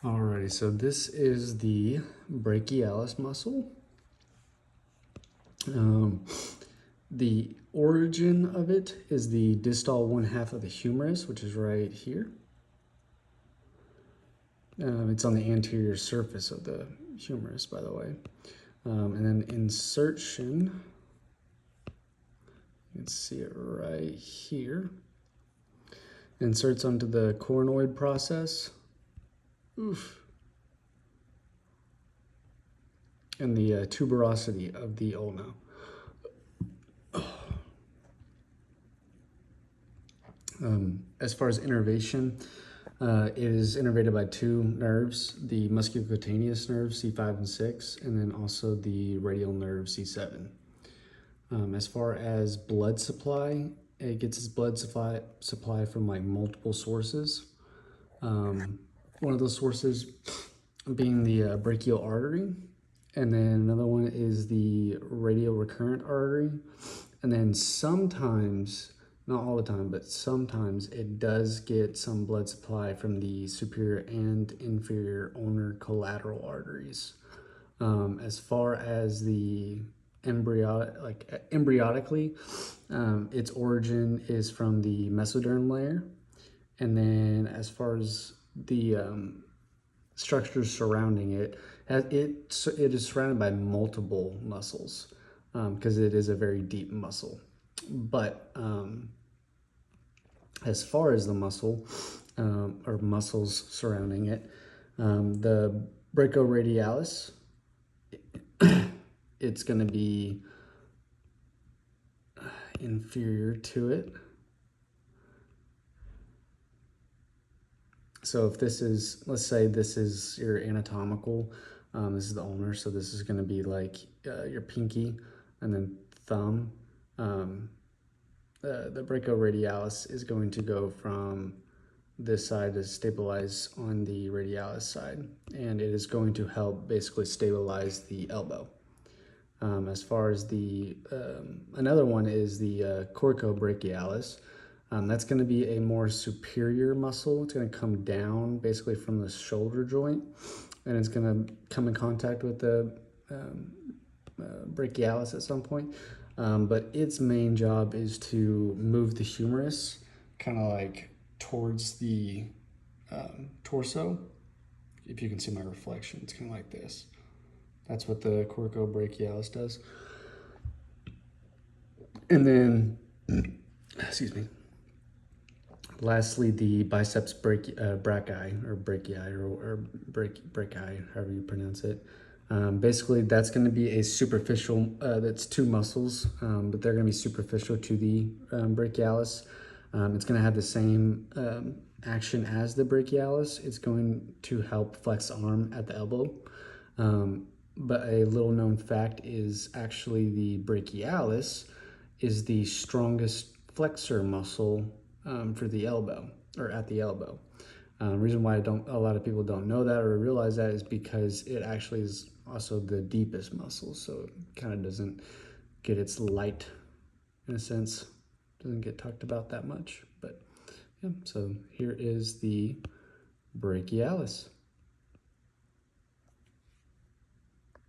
Alrighty, so this is the brachialis muscle. The origin of it is the distal one half of the humerus, which is right here. It's on the anterior surface of the humerus, by the way. And then insertion, you can see it right here. Inserts onto the coronoid process. Oof. And the tuberosity of the ulna. As far as innervation, it is innervated by two nerves, the musculocutaneous nerve C5 and 6, and then also the radial nerve C7. As far as blood supply, it gets its blood supply from like multiple sources. One of those sources being the brachial artery, and then another one is the radial recurrent artery, and then sometimes, not all the time, but sometimes it does get some blood supply from the superior and inferior ulnar collateral arteries. As far as the embryotically, its origin is from the mesoderm layer, and then as far as the structures surrounding it, it is surrounded by multiple muscles because it is a very deep muscle. But as far as the muscle or muscles surrounding it, the brachioradialis, it's going to be inferior to it. So if this is, let's say this is your anatomical, this is the ulnar, so this is going to be like your pinky and then thumb. The brachioradialis is going to go from this side to stabilize on the radialis side, and it is going to help basically stabilize the elbow. As far as the, another one is the coracobrachialis. That's going to be a more superior muscle. It's going to come down basically from the shoulder joint, and it's going to come in contact with the brachialis at some point. But its main job is to move the humerus kind of like towards the torso. If you can see my reflection, it's kind of like this. That's what the coracobrachialis does. And then, excuse me. Lastly, the biceps brachii, or brachii, however you pronounce it. Basically, that's going to be a superficial, that's two muscles, but they're going to be superficial to the brachialis. It's going to have the same action as the brachialis. It's going to help flex the arm at the elbow. But a little known fact is actually the brachialis is the strongest flexor muscle for the elbow, or at the elbow. Reason why a lot of people don't know that or realize that is because it actually is also the deepest muscle, so it kind of doesn't get its light, in a sense, doesn't get talked about that much. But yeah, so here is the brachialis.